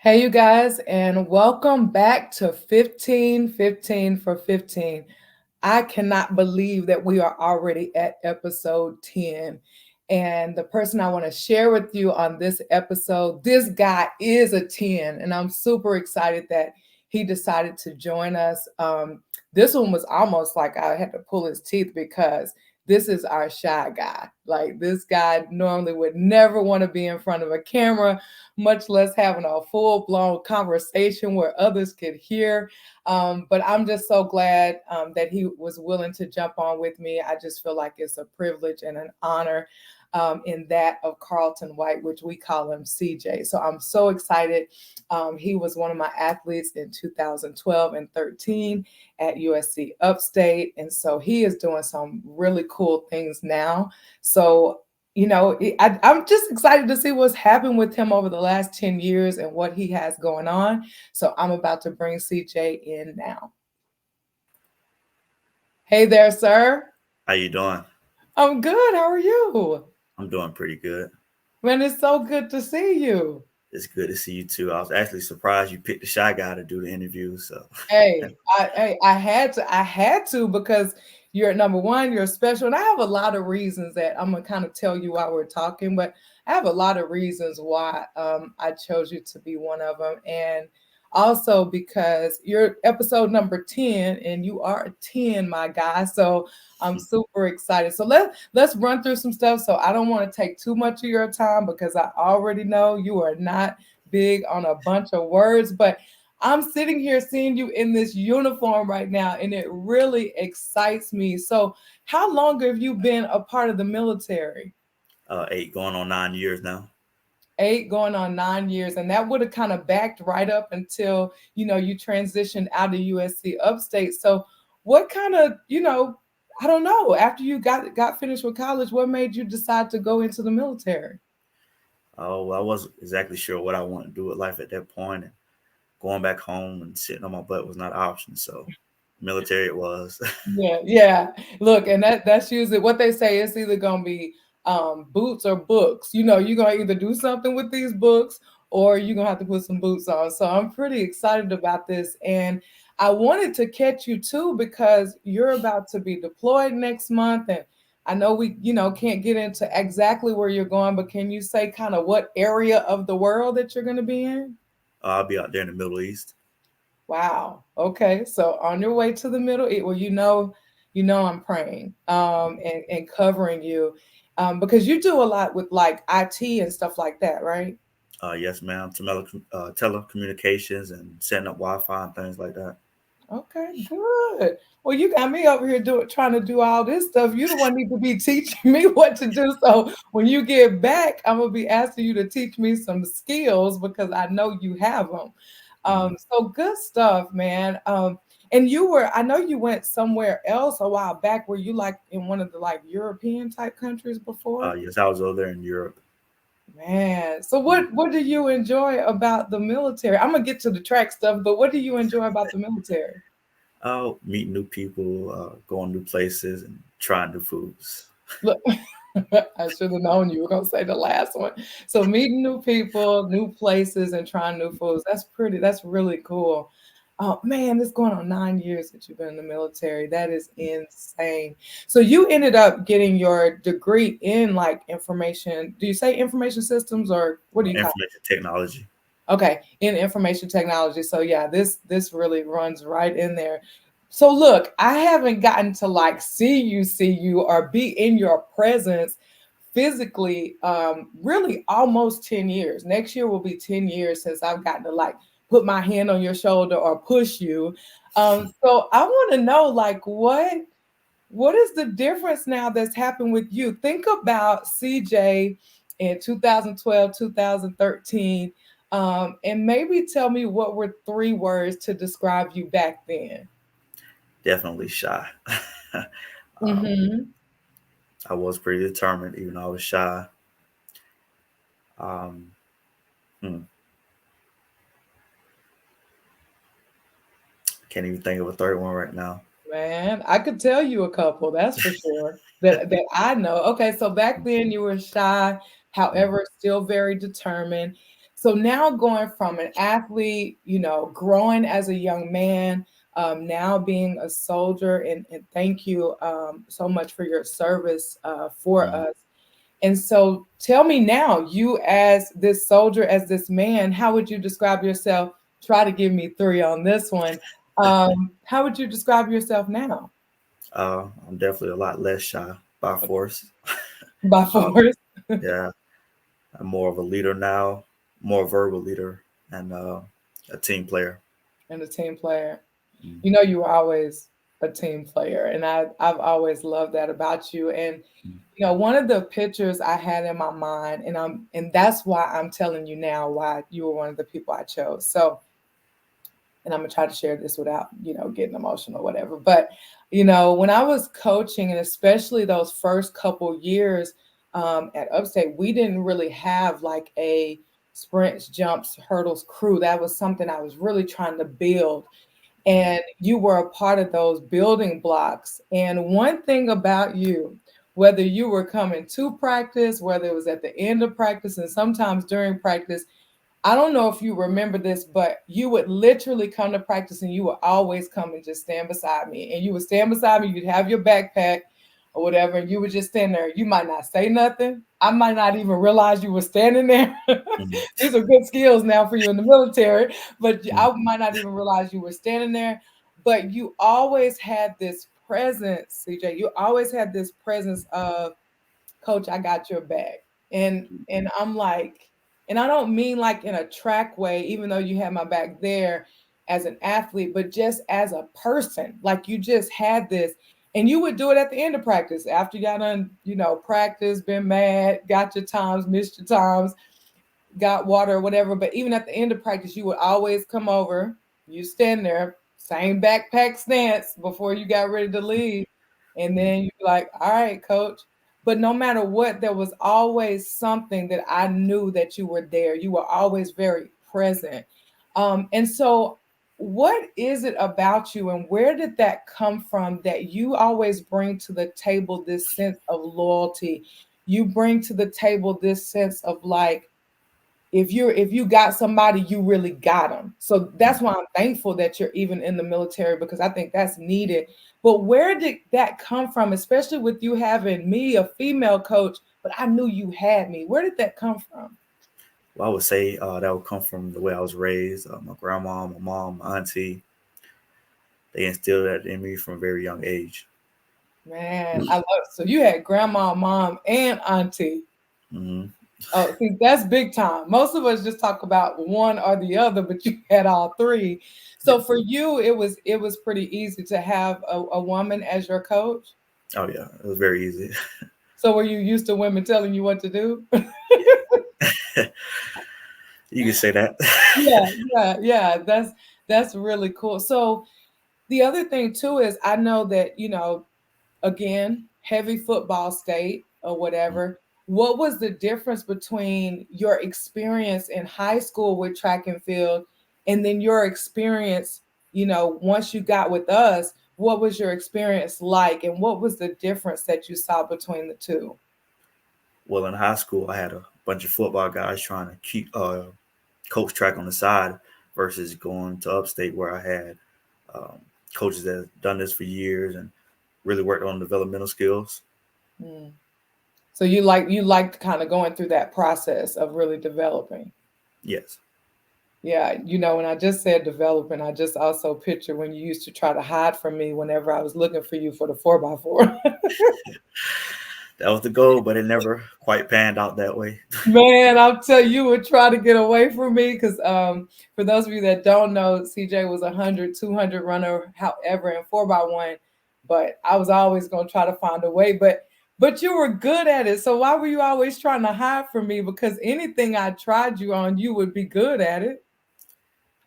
Hey, you guys, and welcome back to 15 for 15. I cannot believe that we are already at episode 10. And the person I want to share with you on this episode, this guy is a 10, and I'm super excited that he decided to join us. This one was almost like I had to pull his teeth because this is our shy guy. Like, this guy normally would never want to be in front of a camera, much less having a full-blown conversation where others could hear. But I'm just so glad that he was willing to jump on with me. I just feel like it's a privilege and an honor in that of Carlton White, which we call him CJ. So I'm so excited. He was one of my athletes in 2012 and 13 at USC Upstate. And so he is doing some really cool things now. So I'm just excited to see what's happened with him over the last 10 years and what he has going on. So I'm about to bring CJ in now. Hey there, sir. How you doing? I'm good. How are you? I'm doing pretty good. Man, it's so good to see you. It's good to see you too. I was actually surprised you picked the shy guy to do the interview. So I had to because you're number one, you're special. And I have a lot of reasons that I'm gonna kind of tell you while we're talking, but I have a lot of reasons why I chose you to be one of them. And also because you're episode number 10 and you are a 10, my guy. So I'm super excited. So let's run through some stuff. So I don't want to take too much of your time because I already know you are not big on a bunch of words, but I'm sitting here seeing you in this uniform right now, and it really excites me. So, how long have you been a part of the military? 8 going on 9 years now. 8 going on 9 years, and that would have kind of backed right up until you transitioned out of USC Upstate. So, what kind of I don't know. After you got finished with college, what made you decide to go into the military? Oh, I wasn't exactly sure what I wanted to do with life at that point, and going back home and sitting on my butt was not an option. So, military it was. Yeah, yeah. Look, and that's usually what they say. It's either gonna be boots or books. You're gonna either do something with these books or you're gonna have to put some boots on. So I'm pretty excited about this. And I wanted to catch you too because you're about to be deployed next month. And I know we, can't get into exactly where you're going, but can you say kind of what area of the world that you're gonna be in? I'll be out there in the Middle East. Wow. Okay. So on your way to the Middle East, well, I'm praying and covering you because you do a lot with like IT and stuff like that, right? Yes, ma'am. Telecommunications and setting up Wi-Fi and things like that. Okay, good. Well, you got me over here trying to do all this stuff. You the one need to be teaching me what to do. So when you get back, I'm gonna be asking you to teach me some skills because I know you have them. Mhm. So good stuff, man. And I know you went somewhere else a while back. Were you like in one of the like European type countries before? Yes, I was over there in Europe. Man, so Mhm. what do you enjoy about the military? I'm gonna get to the track stuff, but what do you enjoy about the military? Meeting new people, going new places, and trying new foods. Look, I should have known you were gonna say the last one. So meeting new people, new places, and trying new foods. That's really cool. Oh man, it's going on 9 years that you've been in the military. That is insane. So you ended up getting your degree in like information. Do you say information systems or what do you call Information technology. it? Okay, in information technology. So yeah, this really runs right in there. So look, I haven't gotten to like see you or be in your presence physically really almost 10 years. Next year will be 10 years since I've gotten to like put my hand on your shoulder or push you. So I want to know like what is the difference now that's happened with you? Think about CJ in 2012, 2013, and maybe tell me what were 3 words to describe you back then. Definitely shy. um, Hmm. I was pretty determined, even though I was shy. Um, hmm, can't even think of a third one right now. Man, I could tell you a couple, that's for sure. That I know. Okay, so back then you were shy, Mhm. however, still very determined. So now going from an athlete, growing as a young man, now being a soldier, and thank you so much for your service for Mm. us. And so tell me now, you as this soldier, as this man, how would you describe yourself? Try to give me three on this one. How would you describe yourself now? I'm definitely a lot less shy by force. By Uh, force yeah, I'm more of a leader now, more verbal leader, and a team player. and a team player. Mm. You were always a team player, and I've always loved that about you. And Mm. one of the pictures I had in my mind, and that's why I'm telling you now why you were one of the people I chose. So, and I'm gonna try to share this without, getting emotional or whatever. But, when I was coaching, and especially those first couple years at Upstate, we didn't really have like a sprints, jumps, hurdles crew. That was something I was really trying to build. Mm. And you were a part of those building blocks. And one thing about you, whether you were coming to practice, whether it was at the end of practice, and sometimes during practice, I don't know if you remember this, but you would literally come to practice and you would always come and just stand beside me. And you would stand beside me, you'd have your backpack or whatever, and you would just stand there. You might not say nothing. I might not even realize you were standing there. Mm. These are good skills now for you in the military, but Mm. I might not even realize you were standing there. But you always had this presence, CJ. You always had this presence of, Coach, I got your back. And I'm like, and I don't mean like in a track way, even though you had my back there as an athlete, but just as a person. Like you just had this. And you would do it at the end of practice after you got done, practice, been mad, got your times, missed your times, got water or whatever. But even at the end of practice, you would always come over, you stand there, same backpack stance before you got ready to leave. And Mm. then you'd be like, all right, coach. But no matter what, there was always something that I knew that you were there. You were always very present. And so, what is it about you, and where did that come from that you always bring to the table this sense of loyalty? You bring to the table this sense of like, if you got somebody, you really got them. So Mm. that's why I'm thankful that you're even in the military, because I think that's needed. But where did that come from, especially with you having me, a female coach, but I knew you had me? Where did that come from? Well, I would say that would come from the way I was raised. My grandma, my mom, my auntie, they instilled that in me from a very young age. Man, I love it. So you had grandma, mom, and auntie. Mm-hmm. Oh, see, that's big time. Most of us just talk about one or the other, but you had all three. Yeah. So for you, it was pretty easy to have a woman as your coach. Oh yeah, it was very easy. So were you used to women telling you what to do? Yeah, you can say that. Yeah, yeah, yeah. That's really cool. So the other thing too is I know that, again, heavy football state or whatever. What was the difference between your experience in high school with track and field and then your experience, once you got with us, what was your experience like, and what was the difference that you saw between the two? Well, in high school, I had a bunch of football guys trying to keep coach track on the side versus going to upstate where I had um, coaches that have done this for years and really worked on developmental skills. Mm. So you liked kind of going through that process of really developing. Yes, Yeah, when I just said developing, I just also picture when you used to try to hide from me whenever I was looking for you for the 4x4. that was the goal, but it never quite panned out that way. Man, I'll tell you, you would try to get away from me because for those of you that don't know, CJ was 100, 200 runner, however, in 4x1. But I was always going to try to find a way. But you were good at it. So why were you always trying to hide from me? Because anything I tried you on, you would be good at it.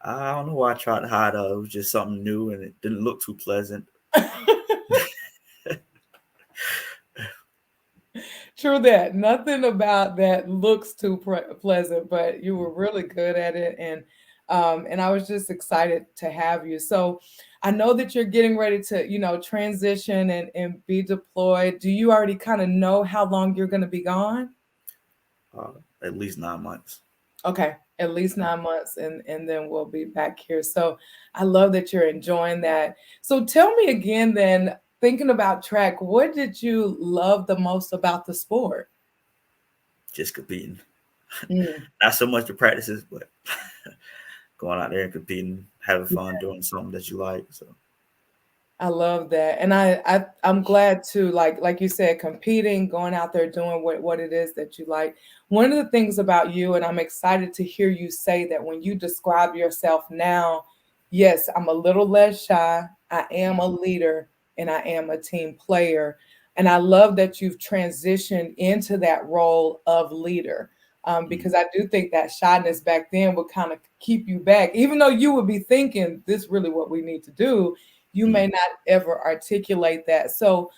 I don't know why I tried to hide. It was just something new and it didn't look too pleasant. True that. Nothing about that looks too pleasant, but you were really good at it, and I was just excited to have you. So, I know that you're getting ready to, transition and be deployed. Do you already kind of know how long you're going to be gone? Uh, at least 9 months. Okay, at least 9 months, and then we'll be back here. So I love that you're enjoying that. So tell me again, then, thinking about track, what did you love the most about the sport? Just competing. Mm. Not so much the practices, but going out there and competing, having fun, doing something that you like. So I love that. And I'm glad to like you said, competing, going out there doing what it is that you like. One of the things about you, and I'm excited to hear you say that when you describe yourself now, yes, I'm a little less shy, I am a leader, and I am a team player. And I love that you've transitioned into that role of leader. mm, Because I do think that shyness back then would kind of keep you back, even though you would be thinking this really what we need to do, you may mm. not ever articulate that. So,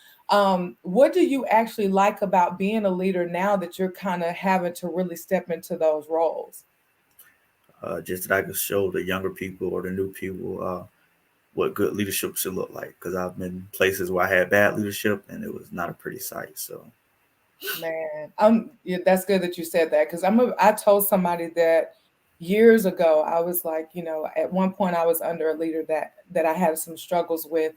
what do you actually like about being a leader now that you're kind of having to really step into those roles? Just that I could show the younger people or the new people what good leadership should look like. Because I've been places where I had bad leadership and it was not a pretty sight. So, Man, yeah, that's good that you said that because I told somebody that years ago. I was like, at one point I was under a leader that I had some struggles with,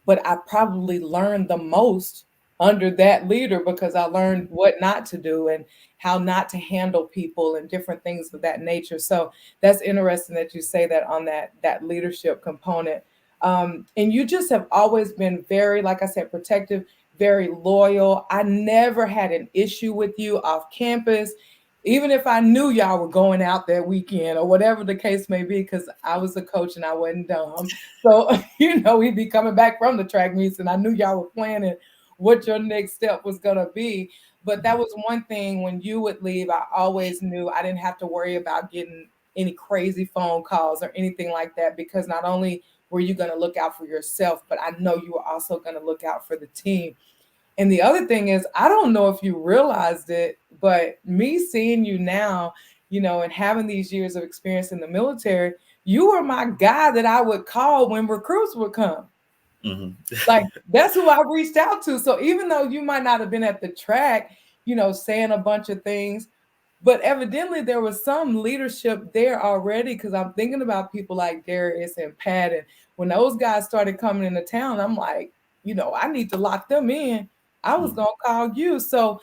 but I probably learned the most under that leader because I learned what not to do and how not to handle people and different things of that nature. So that's interesting that you say that on that leadership component. And you just have always been very, like I said, protective, very loyal. I never had an issue with you off campus, even if I knew y'all were going out that weekend or whatever the case may be, because I was a coach and I wasn't dumb. So, we'd be coming back from the track meets and I knew y'all were planning what your next step was going to be. But that was one thing when you would leave, I always knew I didn't have to worry about getting any crazy phone calls or anything like that because not only were you going to look out for yourself, but I know you were also going to look out for the team. And the other thing is, I don't know if you realized it, but me seeing you now, and having these years of experience in the military, you were my guy that I would call when recruits would come. mm-hmm. Like that's who I reached out to. So even though you might not have been at the track, saying a bunch of things, but evidently there was some leadership there already because I'm thinking about people like Darius and Pat. And when those guys started coming into town, I'm like, I need to lock them in. I was mm. gonna call you. So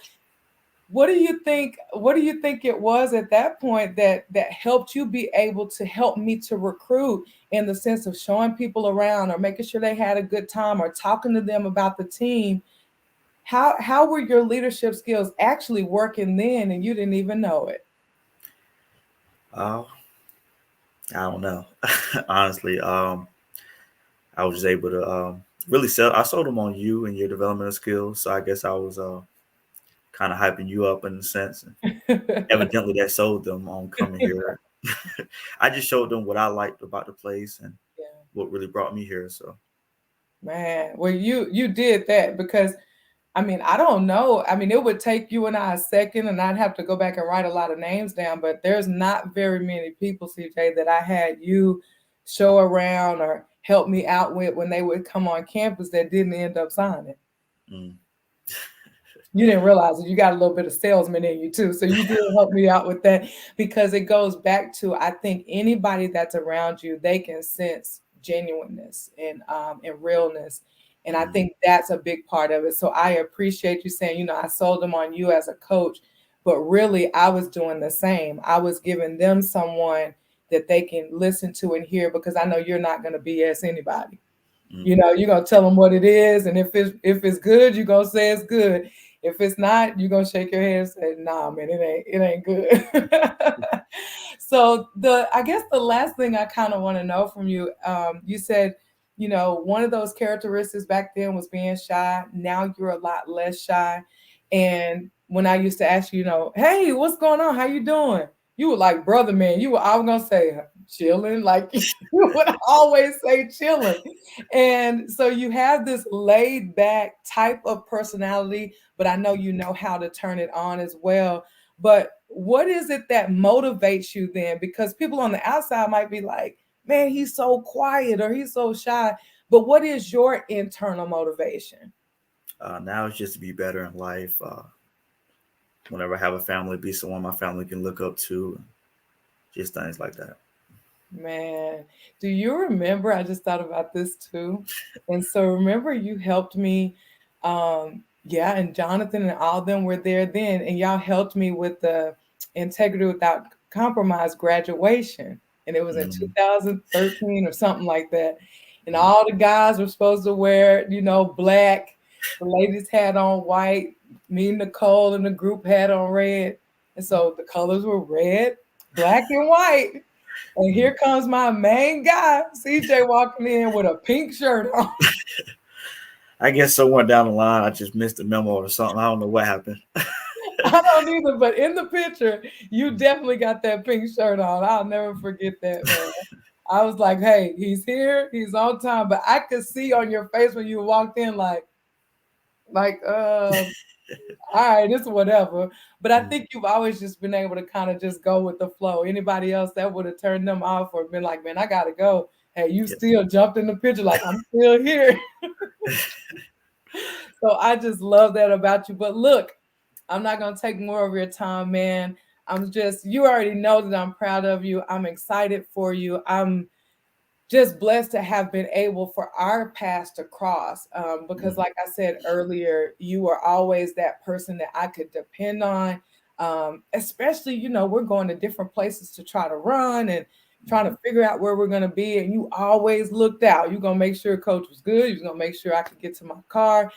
what do you think it was at that point that helped you be able to help me to recruit in the sense of showing people around or making sure they had a good time or talking to them about the team? How were your leadership skills actually working then and you didn't even know it? uh, I don't know. Honestly, I was just able to really sell. I sold them on you and your developmental skills. So I guess I was kind of hyping you up in a sense. And evidently, that sold them on coming here. I just showed them what I liked about the place and Yeah. what really brought me here. So, Man, well, you did that because I mean, I don't know. I mean, it would take you and I a second, and I'd have to go back and write a lot of names down. But there's not very many people, CJ, that I had you show around or help me out with when they would come on campus that didn't end up signing. mm, You didn't realize it. You got a little bit of salesman in you too. So you did help me out with that because it goes back to I think anybody that's around you, they can sense genuineness and realness. And I mm, think that's a big part of it. So I appreciate you saying, I sold them on you as a coach, but really I was doing the same. I was giving them someone that they can listen to and hear because I know you're not going to BS anybody. mm, You're gonna tell them what it is, and if it's good, you're gonna say it's good. If it's not, you're gonna shake your head and say, nah, man, it ain't good. So I guess the last thing I kind of want to know from you, you said, one of those characteristics back then was being shy. Now you're a lot less shy. And when I used to ask you, hey, what's going on? How you doing? You were like, brother, man, you were always gonna say chilling, like you would always say chilling. And so you have this laid back type of personality, but I know you know how to turn it on as well. But what is it that motivates you then? Because people on the outside might be like, man, he's so quiet or he's so shy. But what is your internal motivation? now it's just to be better in life. Whenever I have a family, be someone my family can look up to. just things like that. Man, do you remember? I just thought about this too. And so remember you helped me, yeah, and Jonathan and all of them were there then, and y'all helped me with the Integrity Without Compromise graduation. And it was in Mm-hmm. 2013 or something like that. And Mm-hmm. all the guys were supposed to wear, black. The ladies had on white. Me and Nicole and the group had on red. And so the colors were red, black, and white. And Mm-hmm. here comes my main guy, CJ, walking in with a pink shirt on. I guess somewhere down the line, I just missed a memo or something. I don't know what happened. I don't either, but in the picture, you definitely got that pink shirt on. I'll never forget that, man. I was like, hey, he's here, he's on time. But I could see on your face when you walked in, all right, it's whatever. But I think you've always just been able to kind of just go with the flow. Anybody else that would have turned them off or been like, man, I gotta go. Hey, you Yeah. still jumped in the picture like I'm still here. So I just love that about you. But look, I'm not going to take more of your time, man. You already know that I'm proud of you. I'm excited for you. I'm just blessed to have been able for our paths to cross. Because, Mm-hmm. like I said earlier, you were always that person that I could depend on. Especially, we're going to different places to try to run and trying to figure out where we're going to be. And you always looked out. You're going to make sure coach was good. You're going to make sure I could get to my car.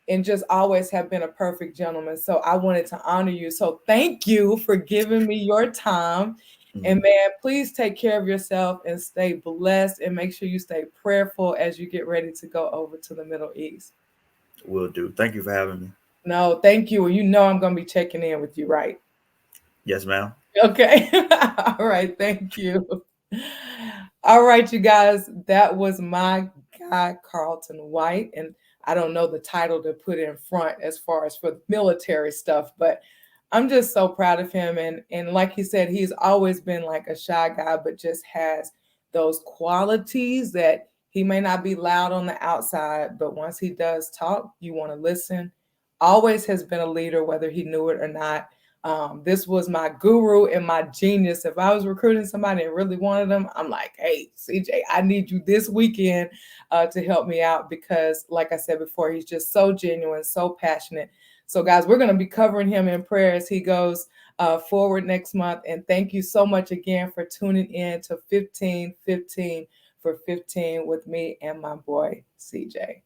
And just always have been a perfect gentleman. So I wanted to honor you. So thank you for giving me your time. Mm-hmm. And man, please take care of yourself and stay blessed and make sure you stay prayerful as you get ready to go over to the Middle East. Will do. Thank you for having me. No, thank you. You know I'm going to be checking in with you, right? Yes, ma'am. Okay. All right. Thank you. All right, you guys. That was my guy, Carlton White. And I don't know the title to put in front as far as for military stuff, but I'm just so proud of him. And like he said, he's always been like a shy guy, but just has those qualities that he may not be loud on the outside, but once he does talk, you want to listen. Always has been a leader, whether he knew it or not. This was my guru and my genius. If I was recruiting somebody and really wanted them, I'm like, hey, CJ, I need you this weekend to help me out because, like I said before, he's just so genuine, so passionate. So, guys, we're going to be covering him in prayer as he goes forward next month. And thank you so much again for tuning in to 15 15 for 15 with me and my boy, CJ.